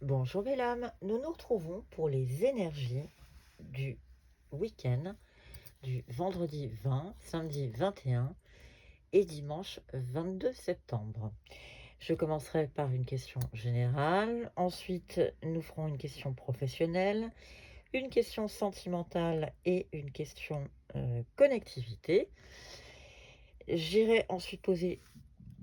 Bonjour belle âme, nous nous retrouvons pour les énergies du week-end du vendredi 20, samedi 21 et dimanche 22 septembre. Je commencerai par une question générale, ensuite nous ferons une question professionnelle, une question sentimentale et une question connectivité. J'irai ensuite poser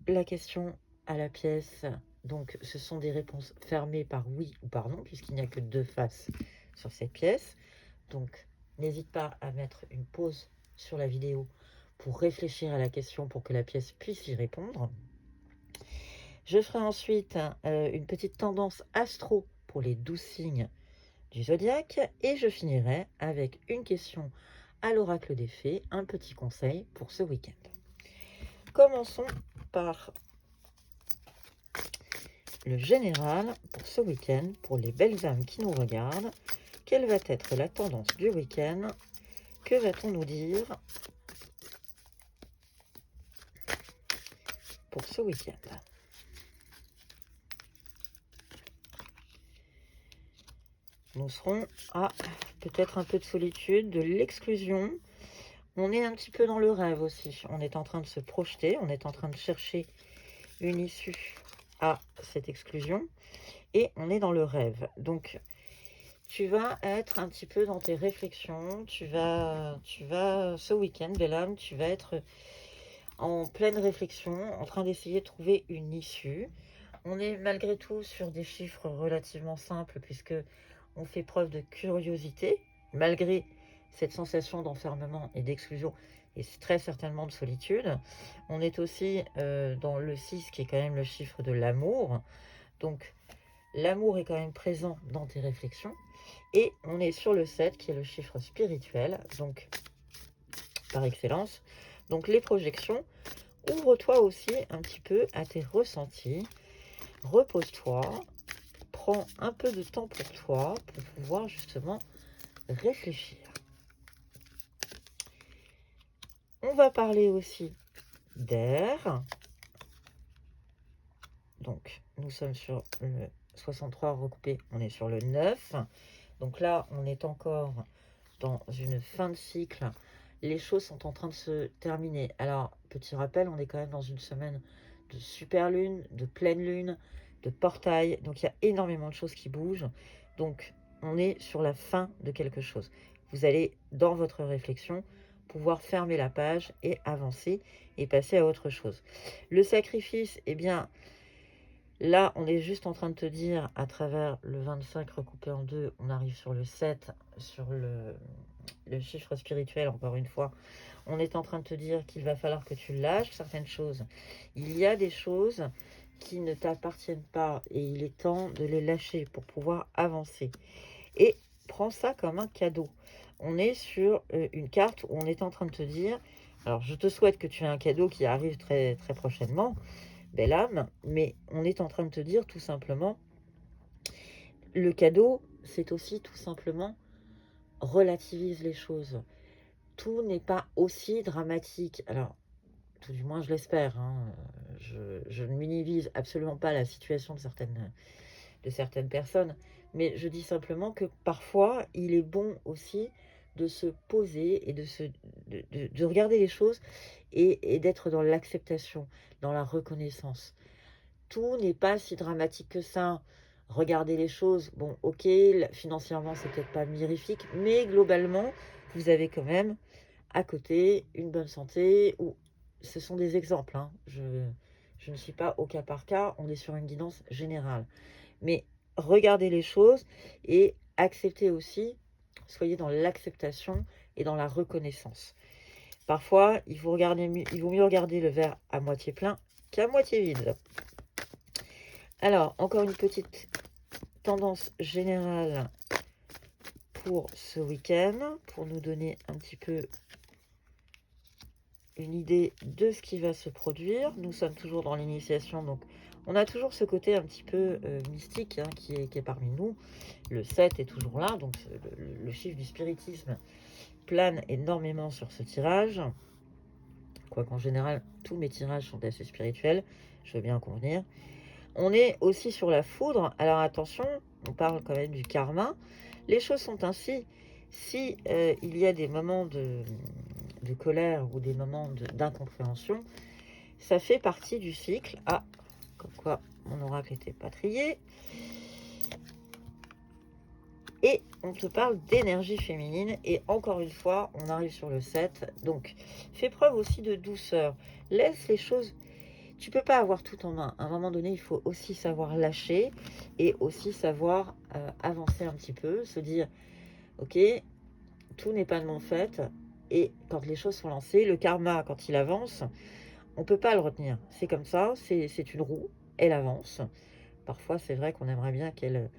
la question à la pièce. Donc, ce sont des réponses fermées par oui ou par non, puisqu'il n'y a que deux faces sur cette pièce. Donc, n'hésite pas à mettre une pause sur la vidéo pour réfléchir à la question pour que la pièce puisse y répondre. Je ferai ensuite une petite tendance astro pour les 12 signes du zodiaque et je finirai avec une question à l'oracle des fées, un petit conseil pour ce week-end. Commençons par le général pour ce week-end, pour les belles âmes qui nous regardent. Quelle va être la tendance du week-end? Que va-t-on nous dire pour ce week-end? Nous serons à peut-être un peu de solitude, de l'exclusion. On est un petit peu dans le rêve aussi. On est en train de se projeter, on est en train de chercher une issue à cette exclusion. Et on est dans le rêve. Donc, tu vas être un petit peu dans tes réflexions. Tu vas ce week-end, belle âme, tu vas être en pleine réflexion, en train d'essayer de trouver une issue. On est malgré tout sur des chiffres relativement simples puisque on fait preuve de curiosité, malgré cette sensation d'enfermement et d'exclusion et très certainement de solitude. On est aussi dans le 6 qui est quand même le chiffre de l'amour. Donc l'amour est quand même présent dans tes réflexions. Et on est sur le 7 qui est le chiffre spirituel, donc par excellence. Donc les projections, ouvre-toi aussi un petit peu à tes ressentis. Repose-toi, prends un peu de temps pour toi pour pouvoir justement réfléchir. On va parler aussi d'air. Donc nous sommes sur le 63 recoupé, on est sur le 9. Donc là, on est encore dans une fin de cycle. Les choses sont en train de se terminer. Alors, petit rappel, on est quand même dans une semaine de super lune, de pleine lune, de portail. Donc, il y a énormément de choses qui bougent. Donc, on est sur la fin de quelque chose. Vous allez, dans votre réflexion, pouvoir fermer la page et avancer et passer à autre chose. Le sacrifice, eh bien, là, on est juste en train de te dire, à travers le 25 recoupé en deux, on arrive sur le 7, sur le chiffre spirituel, encore une fois. On est en train de te dire qu'il va falloir que tu lâches certaines choses. Il y a des choses qui ne t'appartiennent pas et il est temps de les lâcher pour pouvoir avancer. Et prends ça comme un cadeau. On est sur une carte où on est en train de te dire, alors je te souhaite que tu aies un cadeau qui arrive très, très prochainement, belle âme, mais on est en train de te dire tout simplement, le cadeau, c'est aussi tout simplement relativise les choses. Tout n'est pas aussi dramatique. Alors, tout du moins, je l'espère. Hein. Je ne minimise absolument pas la situation de certaines personnes, mais je dis simplement que parfois, il est bon aussi de se poser et de regarder les choses et d'être dans l'acceptation, dans la reconnaissance. Tout n'est pas si dramatique que ça. Regardez les choses. Bon, ok, financièrement, c'est peut-être pas mirifique, mais globalement, vous avez quand même à côté une bonne santé. Ou ce sont des exemples. Hein. Je ne suis pas au cas par cas. On est sur une guidance générale. Mais regardez les choses et acceptez aussi. Soyez dans l'acceptation et dans la reconnaissance. Parfois, il vaut mieux regarder le verre à moitié plein qu'à moitié vide. Alors, encore une petite tendance générale pour ce week-end, pour nous donner un petit peu une idée de ce qui va se produire. Nous sommes toujours dans l'initiation, donc on a toujours ce côté un petit peu mystique hein, qui est parmi nous. Le 7 est toujours là, donc le chiffre du spiritisme plane énormément sur ce tirage. Quoiqu'en général, tous mes tirages sont assez spirituels, je veux bien en convenir. On est aussi sur la foudre, alors attention, on parle quand même du karma. Les choses sont ainsi. Si il y a des moments de colère ou des moments d'incompréhension, ça fait partie du cycle. Ah, comme quoi mon oracle était pas trié. Et on te parle d'énergie féminine. Et encore une fois, on arrive sur le 7. Donc, fais preuve aussi de douceur. Laisse les choses... Tu peux pas avoir tout en main. À un moment donné, il faut aussi savoir lâcher et aussi savoir avancer un petit peu. Se dire, ok, tout n'est pas de mon fait. Et quand les choses sont lancées, le karma, quand il avance, on peut pas le retenir. C'est comme ça, c'est une roue. Elle avance. Parfois, c'est vrai qu'on aimerait bien qu'elle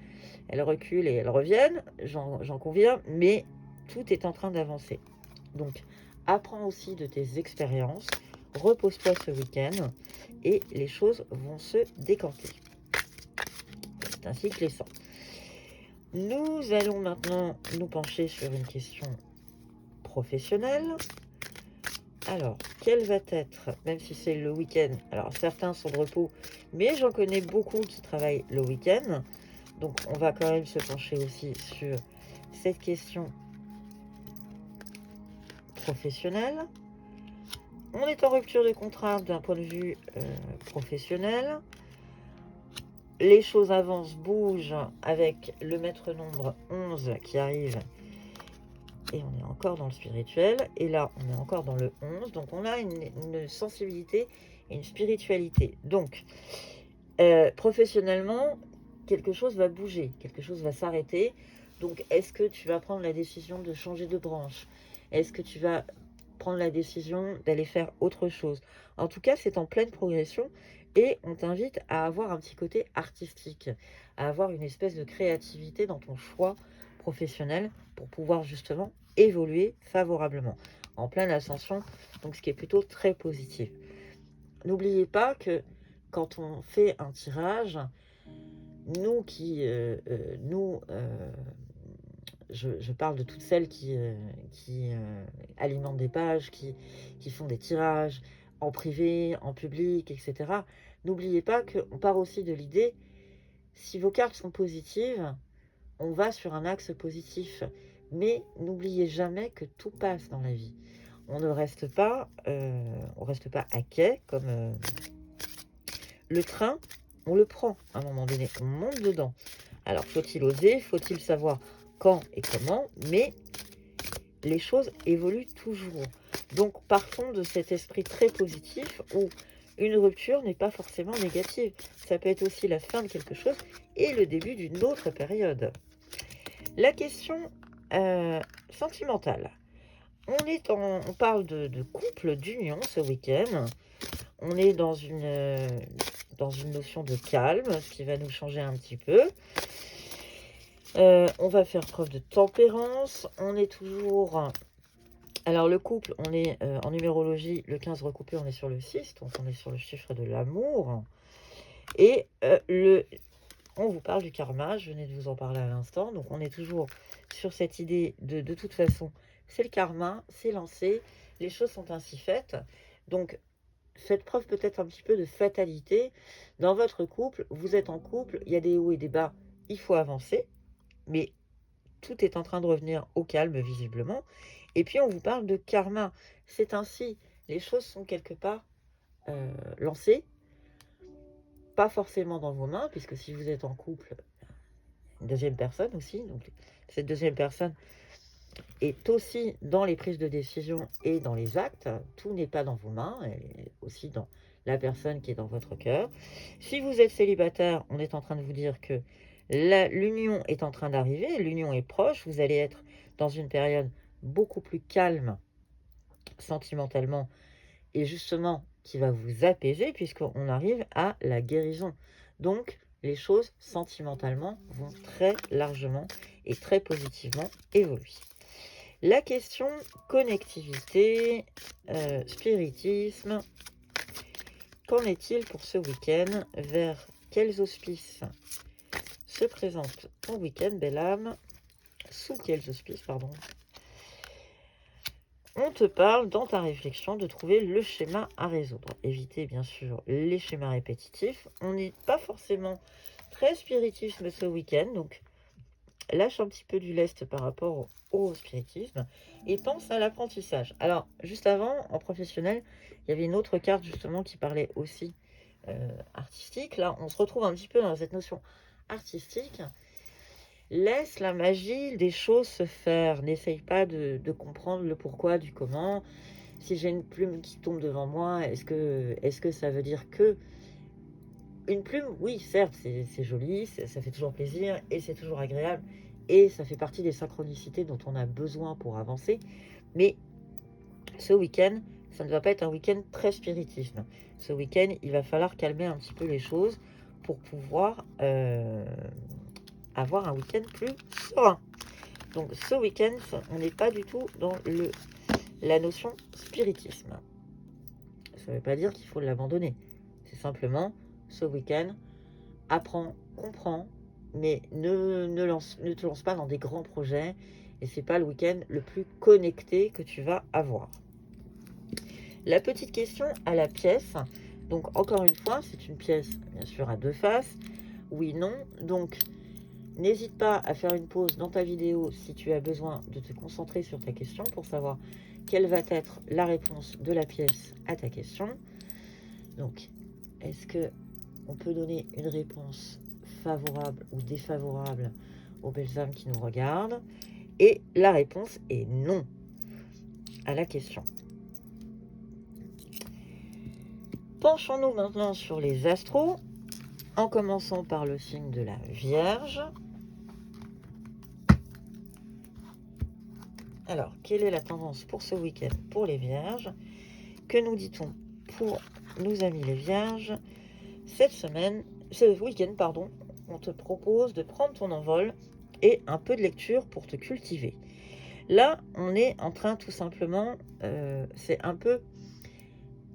recule et elle revienne, j'en conviens, mais tout est en train d'avancer. Donc, apprends aussi de tes expériences, repose-toi ce week-end et les choses vont se décanter. C'est ainsi que les sens. Nous allons maintenant nous pencher sur une question professionnelle. Alors, quel va être, même si c'est le week-end, alors certains sont de repos, mais j'en connais beaucoup qui travaillent le week-end. Donc, on va quand même se pencher aussi sur cette question professionnelle. On est en rupture de contrat d'un point de vue professionnel. Les choses avancent, bougent avec le maître nombre 11 qui arrive. Et on est encore dans le spirituel. Et là, on est encore dans le 11. Donc, on a une sensibilité et une spiritualité. Donc, professionnellement, quelque chose va bouger, quelque chose va s'arrêter. Donc, est-ce que tu vas prendre la décision de changer de branche? Est-ce que tu vas prendre la décision d'aller faire autre chose? En tout cas, c'est en pleine progression et on t'invite à avoir un petit côté artistique, à avoir une espèce de créativité dans ton choix professionnel pour pouvoir justement évoluer favorablement, en pleine ascension, donc ce qui est plutôt très positif. N'oubliez pas que quand on fait un tirage, je parle de toutes celles qui alimentent des pages, qui font des tirages en privé, en public, etc. N'oubliez pas qu'on part aussi de l'idée, si vos cartes sont positives, on va sur un axe positif. Mais n'oubliez jamais que tout passe dans la vie. On ne reste pas, à quai comme le train. On le prend à un moment donné, on monte dedans. Alors, faut-il oser? Faut-il savoir quand et comment? Mais les choses évoluent toujours. Donc, partons de cet esprit très positif où une rupture n'est pas forcément négative. Ça peut être aussi la fin de quelque chose et le début d'une autre période. La question sentimentale. On parle de couple, d'union ce week-end. On est dans une notion de calme, ce qui va nous changer un petit peu. On va faire preuve de tempérance. On est toujours... Alors, le couple, on est en numérologie, le 15 recoupé, on est sur le 6, donc on est sur le chiffre de l'amour. Et on vous parle du karma, je venais de vous en parler à l'instant. Donc, on est toujours sur cette idée de toute façon, c'est le karma, c'est lancé, les choses sont ainsi faites. Donc, faites preuve peut-être un petit peu de fatalité. Dans votre couple, vous êtes en couple, il y a des hauts et des bas, il faut avancer. Mais tout est en train de revenir au calme, visiblement. Et puis, on vous parle de karma. C'est ainsi, les choses sont quelque part lancées. Pas forcément dans vos mains, puisque si vous êtes en couple, une deuxième personne aussi. Donc, cette deuxième personne est aussi dans les prises de décision et dans les actes. Tout n'est pas dans vos mains, elle est aussi dans la personne qui est dans votre cœur. Si vous êtes célibataire, on est en train de vous dire que l'union est en train d'arriver, l'union est proche, vous allez être dans une période beaucoup plus calme sentimentalement et justement qui va vous apaiser puisqu'on arrive à la guérison. Donc, les choses sentimentalement vont très largement et très positivement évoluer. La question connectivité, spiritisme, qu'en est-il pour ce week-end? Vers quels auspices se présente ton week-end, belle âme? Sous quels auspices, pardon? On te parle dans ta réflexion de trouver le schéma à résoudre. Évitez bien sûr les schémas répétitifs. On n'est pas forcément très spiritisme ce week-end, donc lâche un petit peu du lest par rapport au spiritisme et pense à l'apprentissage. Alors, juste avant, en professionnel, il y avait une autre carte justement qui parlait aussi artistique. Là, on se retrouve un petit peu dans cette notion artistique. Laisse la magie des choses se faire. N'essaye pas de comprendre le pourquoi, du comment. Si j'ai une plume qui tombe devant moi, est-ce que ça veut dire que... Une plume, oui, certes, c'est joli, ça fait toujours plaisir et c'est toujours agréable. Et ça fait partie des synchronicités dont on a besoin pour avancer. Mais ce week-end, ça ne va pas être un week-end très spiritisme. Ce week-end, il va falloir calmer un petit peu les choses pour pouvoir avoir un week-end plus serein. Donc ce week-end, on n'est pas du tout dans la notion spiritisme. Ça ne veut pas dire qu'il faut l'abandonner. C'est simplement, ce week-end, apprends, comprends, mais ne te lance pas dans des grands projets. Et c'est pas le week-end le plus connecté que tu vas avoir. La petite question à la pièce. Donc encore une fois, c'est une pièce bien sûr à deux faces. Oui, non. Donc n'hésite pas à faire une pause dans ta vidéo si tu as besoin de te concentrer sur ta question pour savoir quelle va être la réponse de la pièce à ta question. Donc, est-ce que on peut donner une réponse favorable ou défavorable aux belles âmes qui nous regardent? Et la réponse est non à la question. Penchons-nous maintenant sur les astros, en commençant par le signe de la Vierge. Alors, quelle est la tendance pour ce week-end pour les Vierges? Que nous dit-on pour nos amis les Vierges? Ce week-end, pardon, on te propose de prendre ton envol et un peu de lecture pour te cultiver. Là, on est en train tout simplement, c'est un peu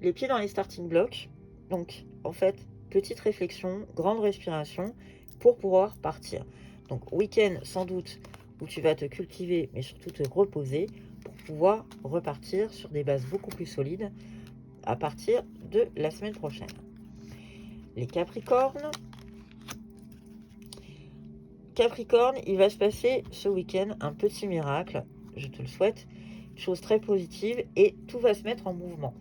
les pieds dans les starting blocks. Donc, en fait, petite réflexion, grande respiration pour pouvoir partir. Donc, week-end sans doute où tu vas te cultiver, mais surtout te reposer pour pouvoir repartir sur des bases beaucoup plus solides à partir de la semaine prochaine. Les Capricornes. Capricorne, il va se passer ce week-end un petit miracle, je te le souhaite, une chose très positive et tout va se mettre en mouvement.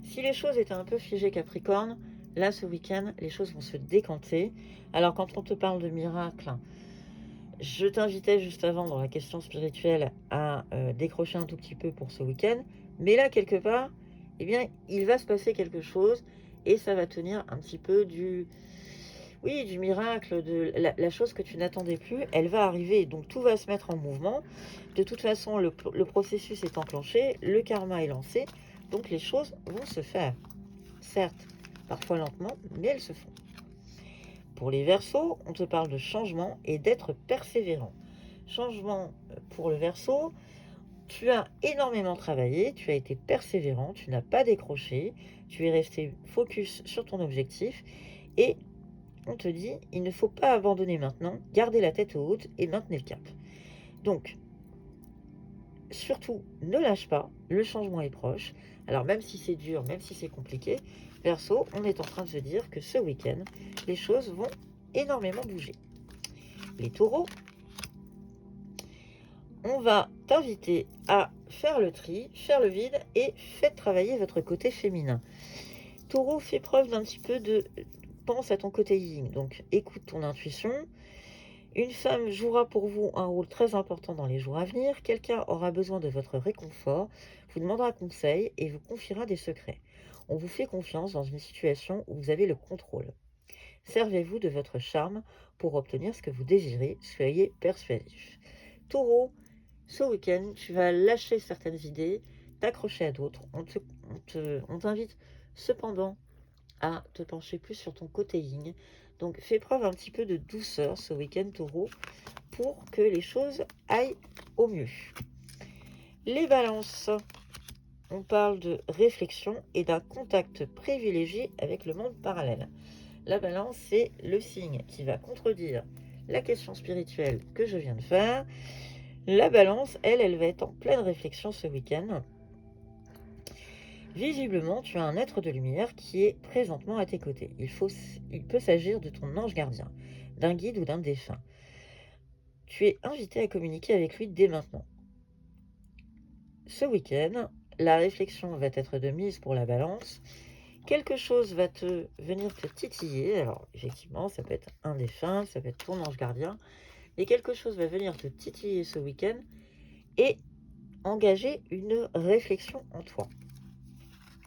Si les choses étaient un peu figées Capricorne, là ce week-end, les choses vont se décanter. Alors quand on te parle de miracle, je t'invitais juste avant dans la question spirituelle à décrocher un tout petit peu pour ce week-end. Mais là, quelque part, eh bien, il va se passer quelque chose et ça va tenir un petit peu du miracle, de la chose que tu n'attendais plus. Elle va arriver, donc tout va se mettre en mouvement. De toute façon, le processus est enclenché, le karma est lancé, donc les choses vont se faire. Certes, parfois lentement, mais elles se font. Pour les Verseaux, on te parle de changement et d'être persévérant. Changement pour le Verseau, tu as énormément travaillé, tu as été persévérant, tu n'as pas décroché, tu es resté focus sur ton objectif et on te dit, il ne faut pas abandonner maintenant, gardez la tête haute et maintenez le cap. Donc, surtout, ne lâche pas, le changement est proche. Alors même si c'est dur, même si c'est compliqué, Verseau, on est en train de se dire que ce week-end, les choses vont énormément bouger. Les Taureaux, on va t'inviter à faire le tri, faire le vide et faites travailler votre côté féminin. Taureau, fais preuve d'un petit peu de... Pense à ton côté yin, donc écoute ton intuition. Une femme jouera pour vous un rôle très important dans les jours à venir. Quelqu'un aura besoin de votre réconfort, vous demandera conseil et vous confiera des secrets. On vous fait confiance dans une situation où vous avez le contrôle. Servez-vous de votre charme pour obtenir ce que vous désirez. Soyez persuasif. Taureau, ce week-end, tu vas lâcher certaines idées, t'accrocher à d'autres. On t'invite cependant à te pencher plus sur ton côté yin. Donc fais preuve un petit peu de douceur ce week-end, Taureau, pour que les choses aillent au mieux. Les Balances, on parle de réflexion et d'un contact privilégié avec le monde parallèle. La Balance, c'est le signe qui va contredire la question spirituelle que je viens de faire. La Balance, elle va être en pleine réflexion ce week-end. Visiblement, tu as un être de lumière qui est présentement à tes côtés. Il peut s'agir de ton ange gardien, d'un guide ou d'un défunt. tu es invité à communiquer avec lui dès maintenant. Ce week-end, la réflexion va être de mise pour la balance. Quelque chose va venir te titiller. Alors, effectivement, ça peut être un défunt, ça peut être ton ange gardien. Et quelque chose va venir te titiller ce week-end et engager une réflexion en toi.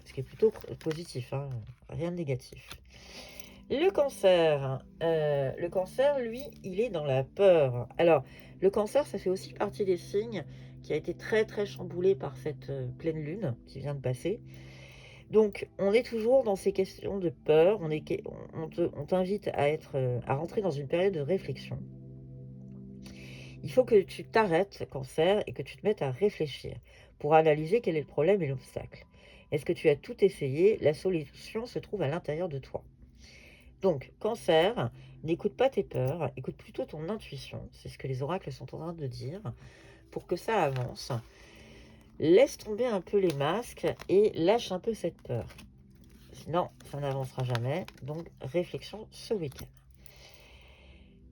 Ce qui est plutôt positif, hein, rien de négatif. Le cancer, lui, il est dans la peur. Alors, le cancer, ça fait aussi partie des signes qui a été très très chamboulé par cette pleine lune qui vient de passer. Donc, on est toujours dans ces questions de peur. On t'invite à rentrer dans une période de réflexion. Il faut que tu t'arrêtes, cancer, et que tu te mettes à réfléchir pour analyser quel est le problème et l'obstacle. Est-ce que tu as tout essayé? La solution se trouve à l'intérieur de toi. Donc, cancer, n'écoute pas tes peurs, écoute plutôt ton intuition. C'est ce que les oracles sont en train de dire pour que ça avance. Laisse tomber un peu les masques et lâche un peu cette peur. Sinon, ça n'avancera jamais. Donc, réflexion ce week-end.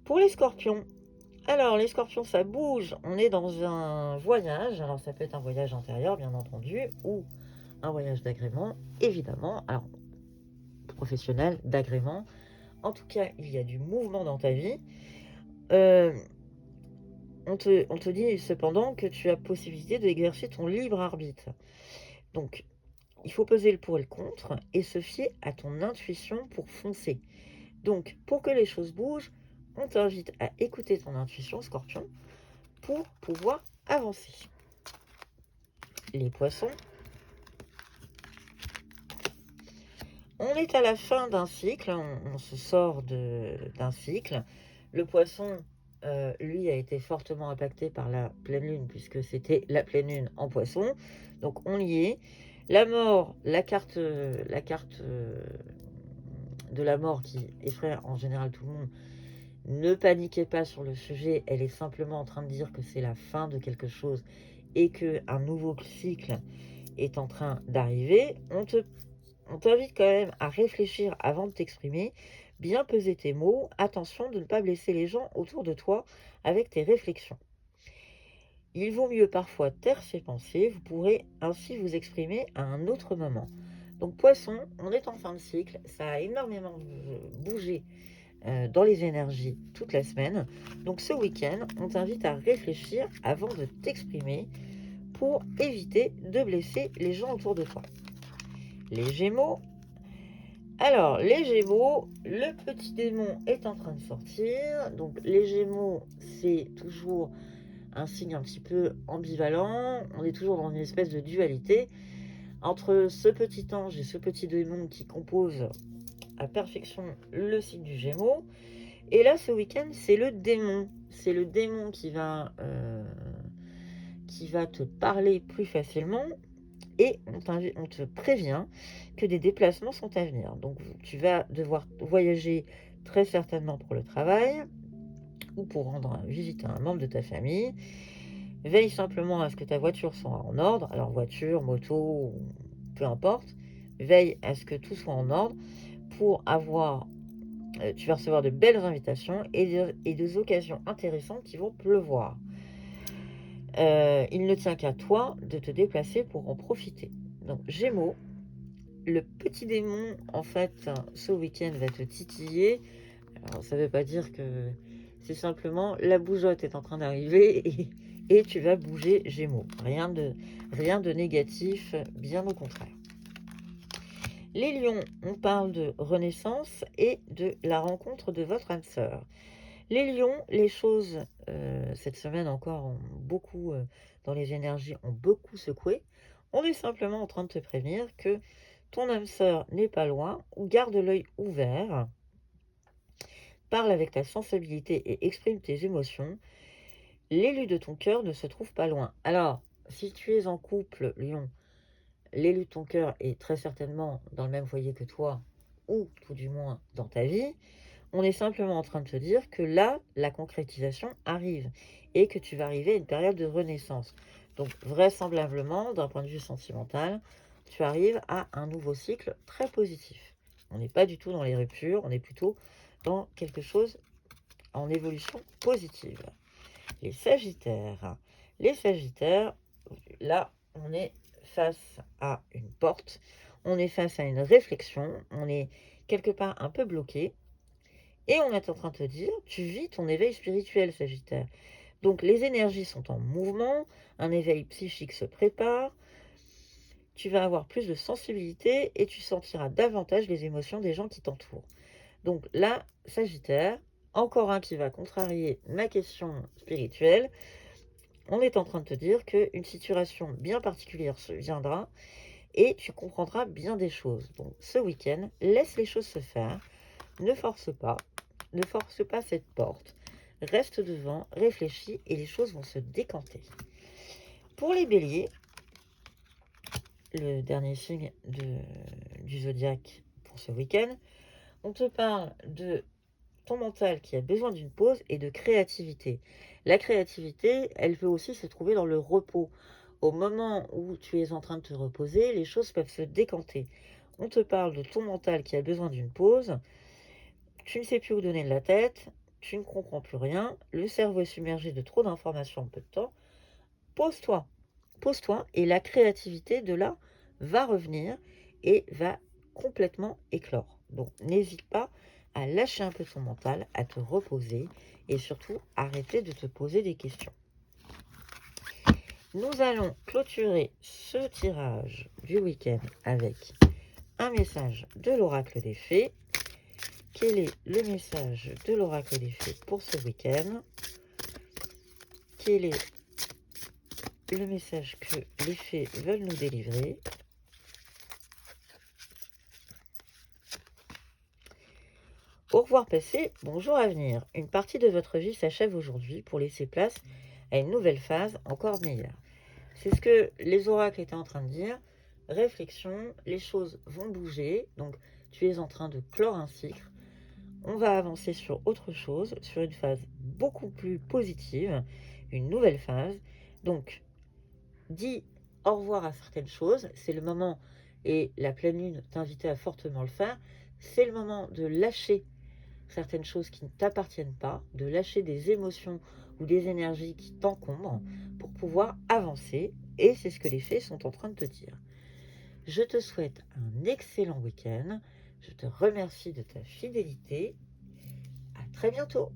Pour les scorpions, alors les scorpions, ça bouge. On est dans un voyage. Alors, ça peut être un voyage intérieur, bien entendu, ou un voyage d'agrément, évidemment. Alors, professionnel, d'agrément. En tout cas, il y a du mouvement dans ta vie. On te dit cependant que tu as possibilité d'exercer ton libre arbitre. Donc, il faut peser le pour et le contre et se fier à ton intuition pour foncer. Donc, pour que les choses bougent, on t'invite à écouter ton intuition, Scorpion, pour pouvoir avancer. Les poissons, on est à la fin d'un cycle, on se sort d'un cycle. Le poisson, lui, a été fortement impacté par la pleine lune, puisque c'était la pleine lune en poisson. Donc on y est. La mort, la carte de la mort qui effraie en général tout le monde, ne paniquez pas sur le sujet, elle est simplement en train de dire que c'est la fin de quelque chose et qu'un nouveau cycle est en train d'arriver. On t'invite quand même à réfléchir avant de t'exprimer, bien peser tes mots, attention de ne pas blesser les gens autour de toi avec tes réflexions. Il vaut mieux parfois taire ses pensées, vous pourrez ainsi vous exprimer à un autre moment. Donc poisson, on est en fin de cycle, ça a énormément bougé dans les énergies toute la semaine. Donc ce week-end, on t'invite à réfléchir avant de t'exprimer pour éviter de blesser les gens autour de toi. Les Gémeaux, alors, les Gémeaux, le petit démon est en train de sortir. Donc, les Gémeaux, c'est toujours un signe un petit peu ambivalent. On est toujours dans une espèce de dualité entre ce petit ange et ce petit démon qui composent à perfection le signe du Gémeaux. Et là, ce week-end, c'est le démon. C'est le démon qui va te parler plus facilement. Et on te prévient que des déplacements sont à venir. Donc, tu vas devoir voyager très certainement pour le travail ou pour rendre visite à un membre de ta famille. Veille simplement à ce que ta voiture soit en ordre. Alors, voiture, moto, peu importe. Veille à ce que tout soit en ordre pour avoir... tu vas recevoir de belles invitations et des occasions intéressantes qui vont pleuvoir. Il ne tient qu'à toi de te déplacer pour en profiter. Donc, Gémeaux, le petit démon, en fait, ce week-end va te titiller. Alors, ça ne veut pas dire que c'est simplement la bougeotte est en train d'arriver et tu vas bouger, Gémeaux. Rien de négatif, bien au contraire. Les lions, on parle de renaissance et de la rencontre de votre âme sœur. Les lions, les choses, cette semaine encore, dans les énergies, ont beaucoup secoué. On est simplement en train de te prévenir que ton âme sœur n'est pas loin, ou garde l'œil ouvert, parle avec ta sensibilité et exprime tes émotions. L'élu de ton cœur ne se trouve pas loin. Alors, si tu es en couple, lion, l'élu de ton cœur est très certainement dans le même foyer que toi, ou tout du moins dans ta vie. On est simplement en train de te dire que là, la concrétisation arrive et que tu vas arriver à une période de renaissance. Donc, vraisemblablement, d'un point de vue sentimental, tu arrives à un nouveau cycle très positif. On n'est pas du tout dans les ruptures, on est plutôt dans quelque chose en évolution positive. Les Sagittaires. Les Sagittaires, là, on est face à une porte, on est face à une réflexion, on est quelque part un peu bloqué, et on est en train de te dire, tu vis ton éveil spirituel, Sagittaire. Donc les énergies sont en mouvement, un éveil psychique se prépare, tu vas avoir plus de sensibilité et tu sentiras davantage les émotions des gens qui t'entourent. Donc là, Sagittaire, encore un qui va contrarier ma question spirituelle. On est en train de te dire qu'une situation bien particulière se viendra et tu comprendras bien des choses. Donc ce week-end, laisse les choses se faire, ne force pas, ne force pas cette porte. Reste devant, réfléchis et les choses vont se décanter. Pour les béliers, le dernier signe du zodiaque pour ce week-end, on te parle de ton mental qui a besoin d'une pause et de créativité. La créativité, elle peut aussi se trouver dans le repos. Au moment où tu es en train de te reposer, les choses peuvent se décanter. On te parle de ton mental qui a besoin d'une pause. Tu ne sais plus où donner de la tête. Tu ne comprends plus rien. Le cerveau est submergé de trop d'informations en peu de temps. Pose-toi. Pose-toi et la créativité de là va revenir et va complètement éclore. Donc n'hésite pas à lâcher un peu ton mental, à te reposer et surtout arrêter de te poser des questions. Nous allons clôturer ce tirage du week-end avec un message de l'oracle des fées. Quel est le message de l'oracle des fées pour ce week-end? Quel est le message que les fées veulent nous délivrer? Au revoir passé, bonjour à venir. Une partie de votre vie s'achève aujourd'hui pour laisser place à une nouvelle phase encore meilleure. C'est ce que les oracles étaient en train de dire. Réflexion, les choses vont bouger, donc tu es en train de clore un cycle. On va avancer sur autre chose, sur une phase beaucoup plus positive, une nouvelle phase. Donc, dis au revoir à certaines choses, c'est le moment, et la pleine lune t'invitait à fortement le faire, c'est le moment de lâcher certaines choses qui ne t'appartiennent pas, de lâcher des émotions ou des énergies qui t'encombrent pour pouvoir avancer. Et c'est ce que les fées sont en train de te dire. Je te souhaite un excellent week-end. Je te remercie de ta fidélité. À très bientôt.